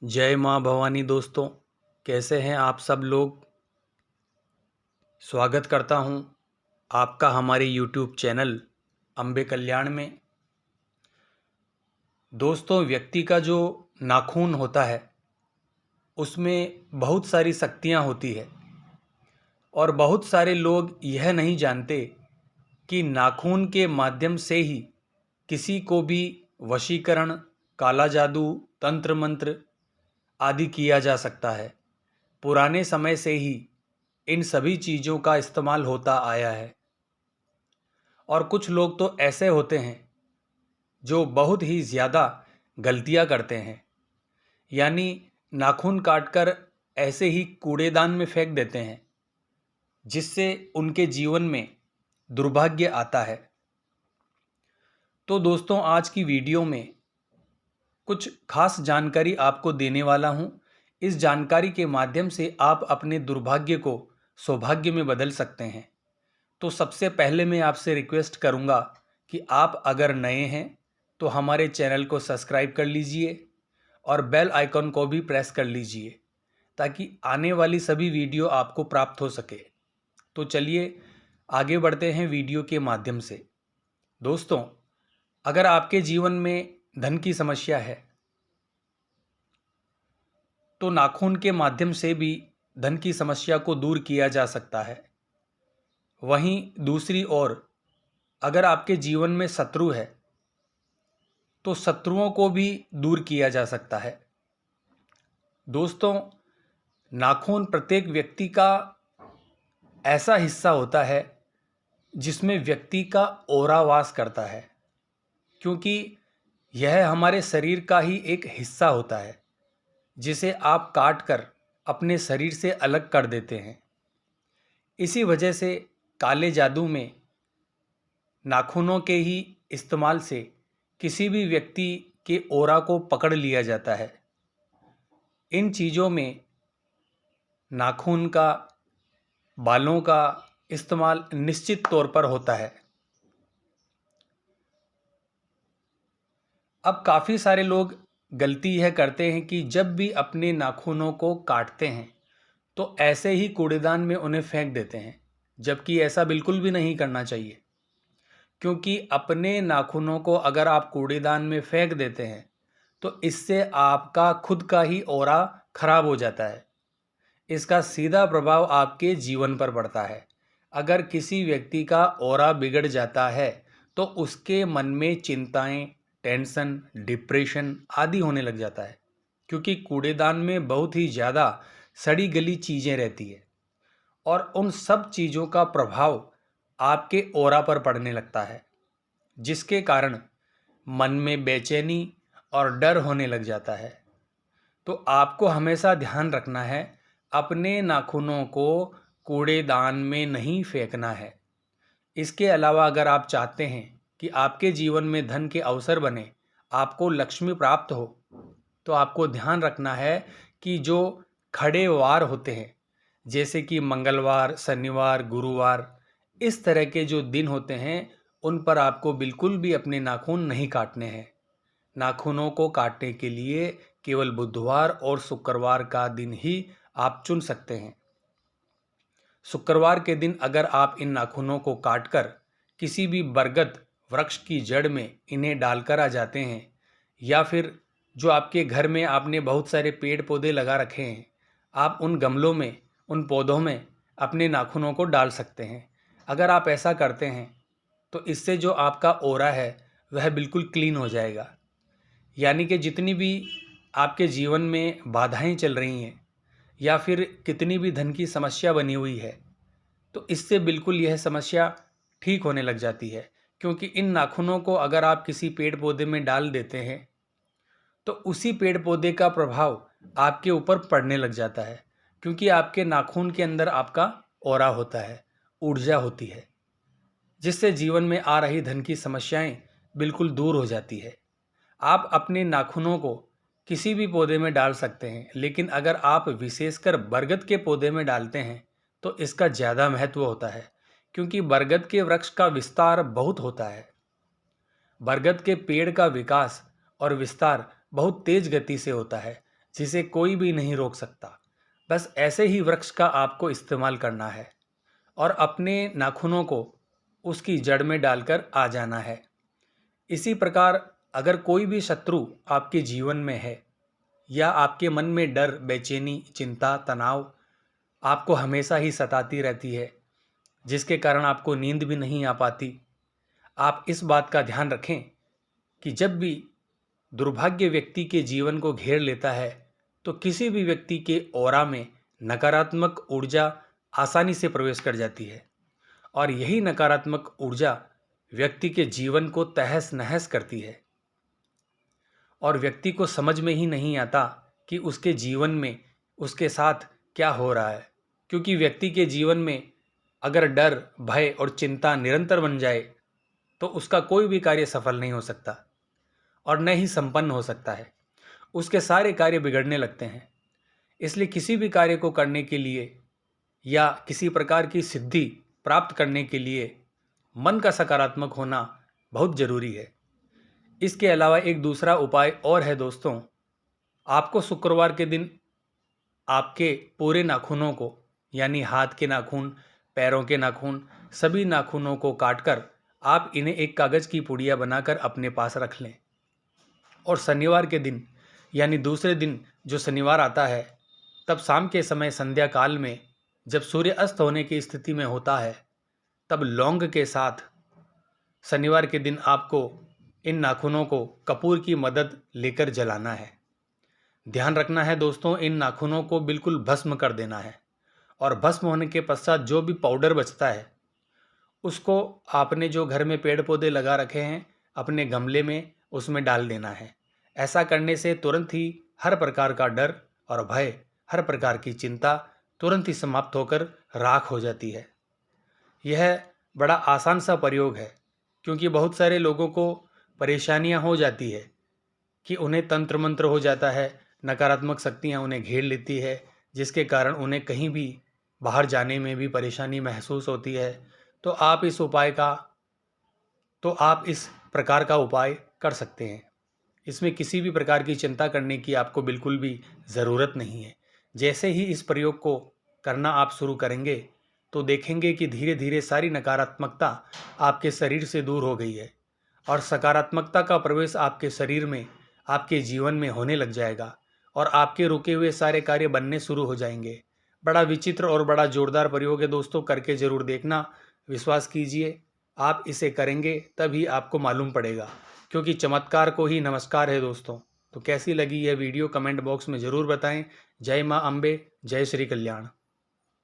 जय माँ भवानी दोस्तों, कैसे हैं आप सब लोग। स्वागत करता हूँ आपका हमारे YouTube चैनल अम्बे कल्याण में। दोस्तों, व्यक्ति का जो नाखून होता है उसमें बहुत सारी शक्तियाँ होती है और बहुत सारे लोग यह नहीं जानते कि नाखून के माध्यम से ही किसी को भी वशीकरण, काला जादू, तंत्र मंत्र आदि किया जा सकता है। पुराने समय से ही इन सभी चीज़ों का इस्तेमाल होता आया है और कुछ लोग तो ऐसे होते हैं जो बहुत ही ज़्यादा गलतियां करते हैं, यानी नाखून काटकर ऐसे ही कूड़ेदान में फेंक देते हैं, जिससे उनके जीवन में दुर्भाग्य आता है। तो दोस्तों, आज की वीडियो में कुछ खास जानकारी आपको देने वाला हूं। इस जानकारी के माध्यम से आप अपने दुर्भाग्य को सौभाग्य में बदल सकते हैं। तो सबसे पहले मैं आपसे रिक्वेस्ट करूंगा कि आप अगर नए हैं तो हमारे चैनल को सब्सक्राइब कर लीजिए और बेल आइकन को भी प्रेस कर लीजिए ताकि आने वाली सभी वीडियो आपको प्राप्त हो सके। तो चलिए आगे बढ़ते हैं वीडियो के माध्यम से। दोस्तों, अगर आपके जीवन में धन की समस्या है तो नाखून के माध्यम से भी धन की समस्या को दूर किया जा सकता है। वहीं दूसरी ओर अगर आपके जीवन में शत्रु है तो शत्रुओं को भी दूर किया जा सकता है। दोस्तों, नाखून प्रत्येक व्यक्ति का ऐसा हिस्सा होता है जिसमें व्यक्ति का ऑरा वास करता है, क्योंकि यह हमारे शरीर का ही एक हिस्सा होता है जिसे आप काट कर अपने शरीर से अलग कर देते हैं। इसी वजह से काले जादू में नाखूनों के ही इस्तेमाल से किसी भी व्यक्ति के ऑरा को पकड़ लिया जाता है। इन चीज़ों में नाखून का, बालों का इस्तेमाल निश्चित तौर पर होता है। अब काफ़ी सारे लोग गलती यह करते हैं कि जब भी अपने नाखूनों को काटते हैं तो ऐसे ही कूड़ेदान में उन्हें फेंक देते हैं, जबकि ऐसा बिल्कुल भी नहीं करना चाहिए। क्योंकि अपने नाखूनों को अगर आप कूड़ेदान में फेंक देते हैं तो इससे आपका खुद का ही ऑरा खराब हो जाता है। इसका सीधा प्रभाव आपके जीवन पर पड़ता है। अगर किसी व्यक्ति का ऑरा बिगड़ जाता है तो उसके मन में चिंताएं, टेंशन, डिप्रेशन आदि होने लग जाता है, क्योंकि कूड़ेदान में बहुत ही ज़्यादा सड़ी गली चीज़ें रहती है और उन सब चीज़ों का प्रभाव आपके ऑरा पर पड़ने लगता है, जिसके कारण मन में बेचैनी और डर होने लग जाता है। तो आपको हमेशा ध्यान रखना है, अपने नाखूनों को कूड़ेदान में नहीं फेंकना है। इसके अलावा अगर आप चाहते हैं कि आपके जीवन में धन के अवसर बने, आपको लक्ष्मी प्राप्त हो, तो आपको ध्यान रखना है कि जो खड़े वार होते हैं, जैसे कि मंगलवार, शनिवार, गुरुवार, इस तरह के जो दिन होते हैं उन पर आपको बिल्कुल भी अपने नाखून नहीं काटने हैं। नाखूनों को काटने के लिए केवल बुधवार और शुक्रवार का दिन ही आप चुन सकते हैं। शुक्रवार के दिन अगर आप इन नाखूनों को काटकर किसी भी बरगद वृक्ष की जड़ में इन्हें डालकर आ जाते हैं, या फिर जो आपके घर में आपने बहुत सारे पेड़ पौधे लगा रखे हैं, आप उन गमलों में, उन पौधों में अपने नाखूनों को डाल सकते हैं। अगर आप ऐसा करते हैं तो इससे जो आपका ऑरा है वह बिल्कुल क्लीन हो जाएगा। यानी कि जितनी भी आपके जीवन में बाधाएं चल रही हैं या फिर कितनी भी धन की समस्या बनी हुई है, तो इससे बिल्कुल यह समस्या ठीक होने लग जाती है। क्योंकि इन नाखूनों को अगर आप किसी पेड़ पौधे में डाल देते हैं तो उसी पेड़ पौधे का प्रभाव आपके ऊपर पड़ने लग जाता है, क्योंकि आपके नाखून के अंदर आपका ऑरा होता है, ऊर्जा होती है, जिससे जीवन में आ रही धन की समस्याएं बिल्कुल दूर हो जाती है। आप अपने नाखूनों को किसी भी पौधे में डाल सकते हैं, लेकिन अगर आप विशेषकर बरगद के पौधे में डालते हैं तो इसका ज़्यादा महत्व होता है, क्योंकि बरगद के वृक्ष का विस्तार बहुत होता है। बरगद के पेड़ का विकास और विस्तार बहुत तेज गति से होता है, जिसे कोई भी नहीं रोक सकता। बस ऐसे ही वृक्ष का आपको इस्तेमाल करना है और अपने नाखूनों को उसकी जड़ में डालकर आ जाना है। इसी प्रकार अगर कोई भी शत्रु आपके जीवन में है या आपके मन में डर, बेचैनी, चिंता, तनाव आपको हमेशा ही सताती रहती है, जिसके कारण आपको नींद भी नहीं आ पाती, आप इस बात का ध्यान रखें कि जब भी दुर्भाग्य व्यक्ति के जीवन को घेर लेता है तो किसी भी व्यक्ति के ऑरा में नकारात्मक ऊर्जा आसानी से प्रवेश कर जाती है और यही नकारात्मक ऊर्जा व्यक्ति के जीवन को तहस नहस करती है और व्यक्ति को समझ में ही नहीं आता कि उसके जीवन में उसके साथ क्या हो रहा है, क्योंकि व्यक्ति के जीवन में अगर डर, भय और चिंता निरंतर बन जाए तो उसका कोई भी कार्य सफल नहीं हो सकता और न ही संपन्न हो सकता है। उसके सारे कार्य बिगड़ने लगते हैं। इसलिए किसी भी कार्य को करने के लिए या किसी प्रकार की सिद्धि प्राप्त करने के लिए मन का सकारात्मक होना बहुत जरूरी है। इसके अलावा एक दूसरा उपाय और है दोस्तों, आपको शुक्रवार के दिन आपके पूरे नाखूनों को यानी हाथ के नाखून, पैरों के नाखून, सभी नाखूनों को काटकर आप इन्हें एक कागज़ की पुड़िया बनाकर अपने पास रख लें और शनिवार के दिन यानी दूसरे दिन जो शनिवार आता है तब शाम के समय संध्या काल में जब सूर्य अस्त होने की स्थिति में होता है तब लौंग के साथ शनिवार के दिन आपको इन नाखूनों को कपूर की मदद लेकर जलाना है। ध्यान रखना है दोस्तों, इन नाखूनों को बिल्कुल भस्म कर देना है और भस्म होने के पश्चात जो भी पाउडर बचता है उसको आपने जो घर में पेड़ पौधे लगा रखे हैं अपने गमले में उसमें डाल देना है। ऐसा करने से तुरंत ही हर प्रकार का डर और भय, हर प्रकार की चिंता तुरंत ही समाप्त होकर राख हो जाती है। यह बड़ा आसान सा प्रयोग है क्योंकि बहुत सारे लोगों को परेशानियां हो जाती है कि उन्हें तंत्र मंत्र हो जाता है, नकारात्मक शक्तियां उन्हें घेर लेती है, जिसके कारण उन्हें कहीं भी बाहर जाने में भी परेशानी महसूस होती है। तो आप इस प्रकार का उपाय कर सकते हैं। इसमें किसी भी प्रकार की चिंता करने की आपको बिल्कुल भी ज़रूरत नहीं है। जैसे ही इस प्रयोग को करना आप शुरू करेंगे तो देखेंगे कि धीरे धीरे सारी नकारात्मकता आपके शरीर से दूर हो गई है और सकारात्मकता का प्रवेश आपके शरीर में, आपके जीवन में होने लग जाएगा और आपके रुके हुए सारे कार्य बनने शुरू हो जाएंगे। बड़ा विचित्र और बड़ा जोरदार प्रयोग है दोस्तों, करके ज़रूर देखना। विश्वास कीजिए, आप इसे करेंगे तभी आपको मालूम पड़ेगा, क्योंकि चमत्कार को ही नमस्कार है दोस्तों। तो कैसी लगी यह वीडियो कमेंट बॉक्स में ज़रूर बताएं। जय माँ अम्बे, जय श्री कल्याण।